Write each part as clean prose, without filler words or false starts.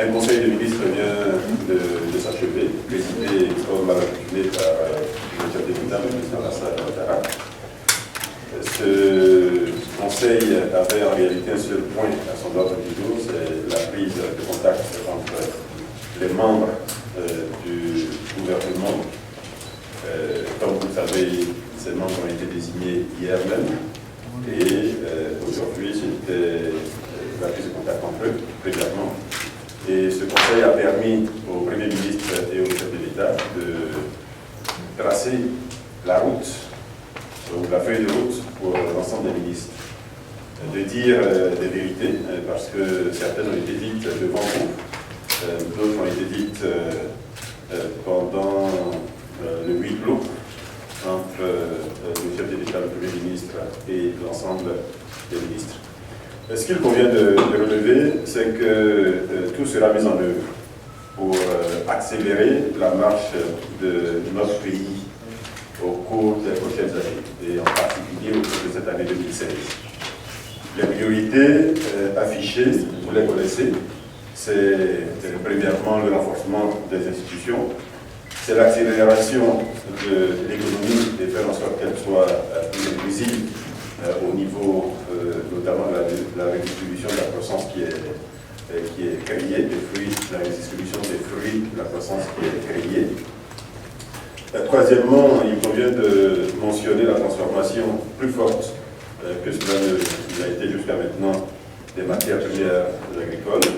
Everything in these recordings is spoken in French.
Un conseil de ministres vient de s'achever, présidé comme accoutumé par le chef de l'État, le président Alassane Ouattara. Ce conseil avait en réalité un seul point à son ordre du jour, c'est la prise de contact entre les membres du gouvernement. Comme vous le savez, ces membres ont été désignés hier même, et aujourd'hui c'était la prise de contact entre eux, régulièrement. Et ce conseil a permis au Premier ministre et au chef de l'État de tracer la route, donc la feuille de route pour l'ensemble des ministres, de dire des vérités, parce que certaines ont été dites devant vous, d'autres ont été dites pendant le huis clos entre le chef de l'État, le Premier ministre et l'ensemble des ministres. Ce qu'il convient de relever, c'est que tout sera mis en œuvre pour accélérer la marche de notre pays au cours des prochaines années, et en particulier au cours de cette année 2016. Les priorités affichées, vous les connaissez, c'est premièrement le renforcement des institutions, c'est l'accélération de l'économie et faire en sorte qu'elle soit plus inclusive au niveau notamment de la redistribution de la croissance qui est créée, des fruits, la redistribution des fruits de la croissance qui est créée. Troisièmement, il convient de mentionner la transformation plus forte que cela n'a été jusqu'à maintenant des matières premières agricoles.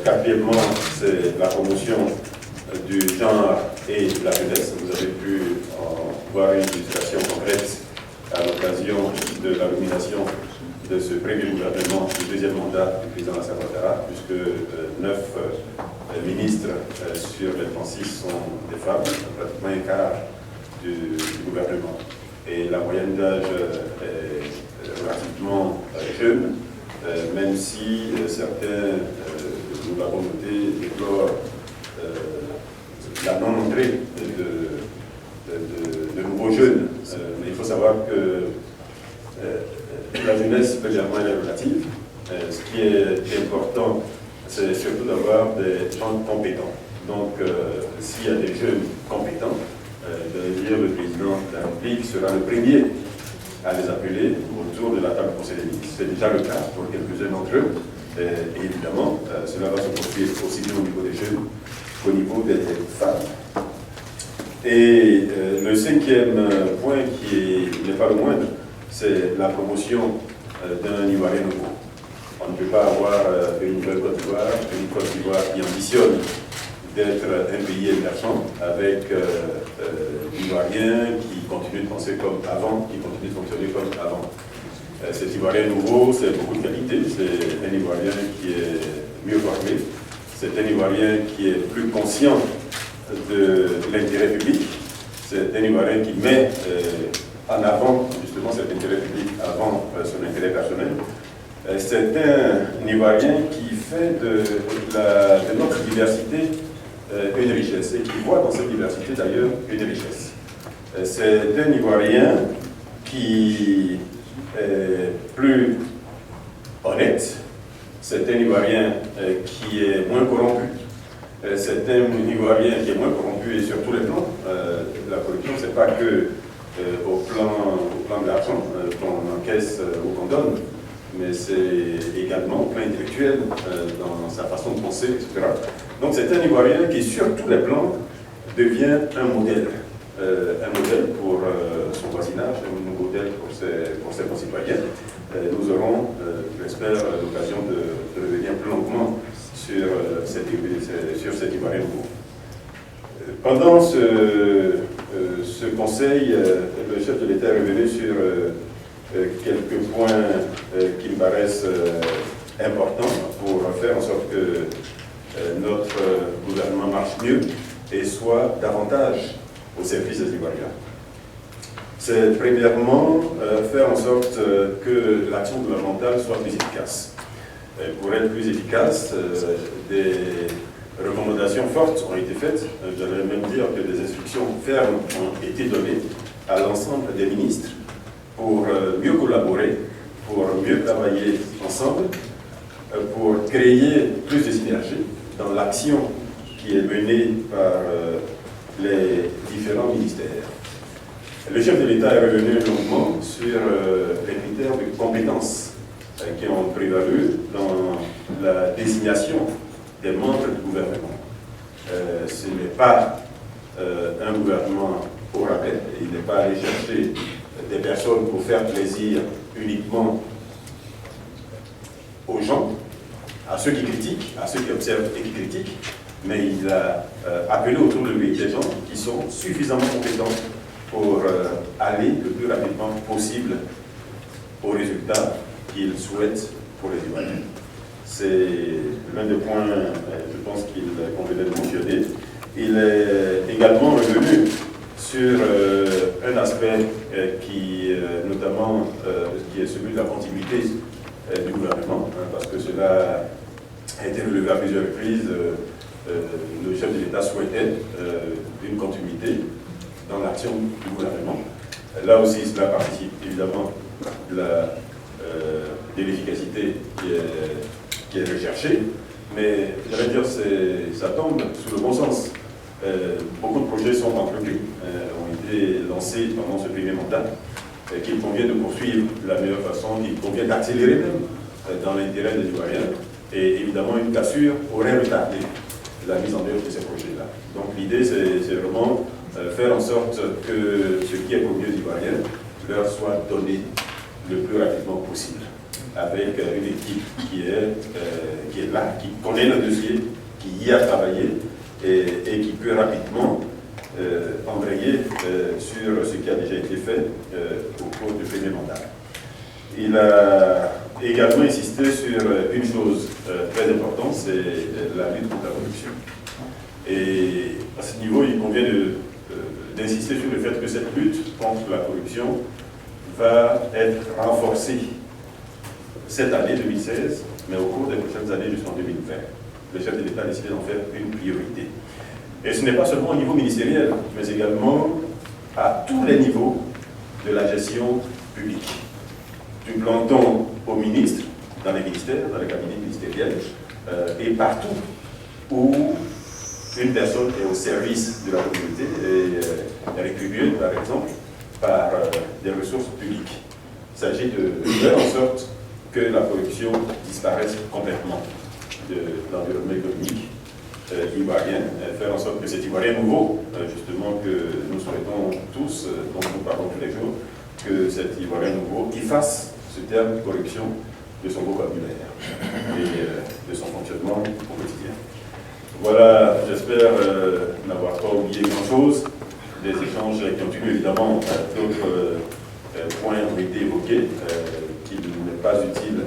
Quatrièmement, c'est la promotion du genre et de la jeunesse. Vous avez pu en voir une illustration concrète à l'occasion de la nomination de ce premier gouvernement du deuxième mandat du président Alassane Ouattara, puisque 9 ministres sur les 36 sont des femmes, pratiquement un quart du gouvernement. Et la moyenne d'âge est relativement jeune, même si certains, nous l'avons noté, déplorent la non-entrée de nouveaux jeunes. Mais il faut savoir que la jeunesse, légèrement, elle est relative. Ce qui est important, c'est surtout d'avoir des gens compétents. Donc, s'il y a des jeunes compétents, le président de la République sera le premier à les appeler autour de la table du Conseil des ministres. C'est déjà le cas pour quelques-uns d'entre eux. Et évidemment, cela va se poursuivre aussi bien au niveau des jeunes qu'au niveau des femmes. Et le cinquième point, qui n'est pas le moindre, c'est la promotion d'un Ivoirien nouveau. On ne peut pas avoir une nouvelle Côte d'Ivoire qui ambitionne d'être un pays émergent avec l'Ivoirien qui continue de penser comme avant, qui continue de fonctionner comme avant. Cet Ivoirien nouveau, c'est beaucoup de qualités. C'est un Ivoirien qui est mieux formé. C'est un Ivoirien qui est plus conscient de l'intérêt public. C'est un Ivoirien qui met en avant justement cet intérêt public avant son intérêt personnel. C'est un Ivoirien qui fait de notre diversité une richesse et qui voit dans cette diversité d'ailleurs une richesse. C'est un Ivoirien qui est plus honnête, c'est un Ivoirien qui est moins corrompu, c'est un Ivoirien qui est moins corrompu et sur tous les plans. La corruption, c'est pas que au plan de l'argent qu'on encaisse ou qu'on donne, mais c'est également au plan intellectuel, dans sa façon de penser, etc. Donc c'est un Ivoirien qui, sur tous les plans, devient un modèle pour son voisinage, un modèle pour ses concitoyens. Nous aurons, j'espère, l'occasion de revenir plus longuement sur cet Ivoirien nouveau. Pendant ce conseil, le chef de l'État est revenu sur quelques points qui me paraissent importants pour faire en sorte que notre gouvernement marche mieux et soit davantage au service des Ivoiriens. C'est premièrement faire en sorte que l'action gouvernementale soit plus efficace. Pour être plus efficace, des recommandations fortes ont été faites. J'aimerais même dire que des instructions fermes ont été données à l'ensemble des ministres pour mieux collaborer, pour mieux travailler ensemble, pour créer plus de synergie dans l'action qui est menée par les différents ministères. Le chef de l'État est revenu longuement sur les critères de compétences qui ont prévalu dans la désignation des membres du gouvernement. Ce n'est pas un gouvernement au rabais, il n'est pas allé chercher des personnes pour faire plaisir uniquement aux gens, à ceux qui critiquent, à ceux qui observent et qui critiquent, mais il a appelé autour de lui des gens qui sont suffisamment compétents pour aller le plus rapidement possible au résultat qu'il souhaite pour les Ivoiriens. C'est l'un des points, je pense qu'il convenait de mentionner. Il est également revenu sur un aspect qui, notamment, qui est celui de la continuité du gouvernement, hein, parce que cela a été relevé à plusieurs reprises. Le chef de l'État souhaitait une continuité dans l'action du gouvernement. Là aussi, cela participe évidemment de l'efficacité qui est recherchée, mais j'allais dire ça tombe sous le bon sens. Beaucoup de projets sont entrepris, ont été lancés pendant ce premier mandat, qu'il convient de poursuivre de la meilleure façon, qu'il convient d'accélérer même dans l'intérêt des Ivoiriens, et évidemment une cassure aurait retardé la mise en œuvre de ces projets-là. Donc l'idée, c'est vraiment faire en sorte que ce qui est promis aux Ivoiriens leur soit donné le plus rapidement possible, avec une équipe qui est là, qui connaît le dossier, qui y a travaillé et qui peut rapidement embrayer sur ce qui a déjà été fait au cours du premier mandat. Il a également insisté sur une chose très importante, c'est la lutte contre la corruption. Et à ce niveau, il convient d'insister sur le fait que cette lutte contre la corruption va être renforcée cette année 2016, mais au cours des prochaines années jusqu'en 2020. Le chef de l'État a décidé d'en faire une priorité. Et ce n'est pas seulement au niveau ministériel, mais également à tous les niveaux de la gestion publique. Du planton au ministre, dans les ministères, dans les cabinets ministériels, et partout où une personne est au service de la communauté et est rétribuée, par exemple, par des ressources publiques. Il s'agit de faire en sorte que la corruption disparaisse complètement de l'environnement économique ivoirien, faire en sorte que cet Ivoirien nouveau, justement, que nous souhaitons tous, dont nous parlons tous les jours, que cet Ivoirien nouveau efface ce terme corruption de son vocabulaire et de son fonctionnement au quotidien. Voilà, j'espère n'avoir pas oublié grand-chose. Des échanges qui ont eu évidemment d'autres points ont été évoqués, qu'il n'est pas utile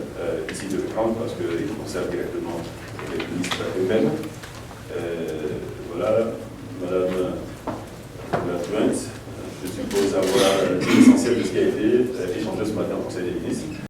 ici de reprendre parce qu'ils concernent directement les ministres eux-mêmes. Voilà, Madame l'adjointe, je suppose avoir l'essentiel de ce qui a été échangé ce matin au Conseil des ministres.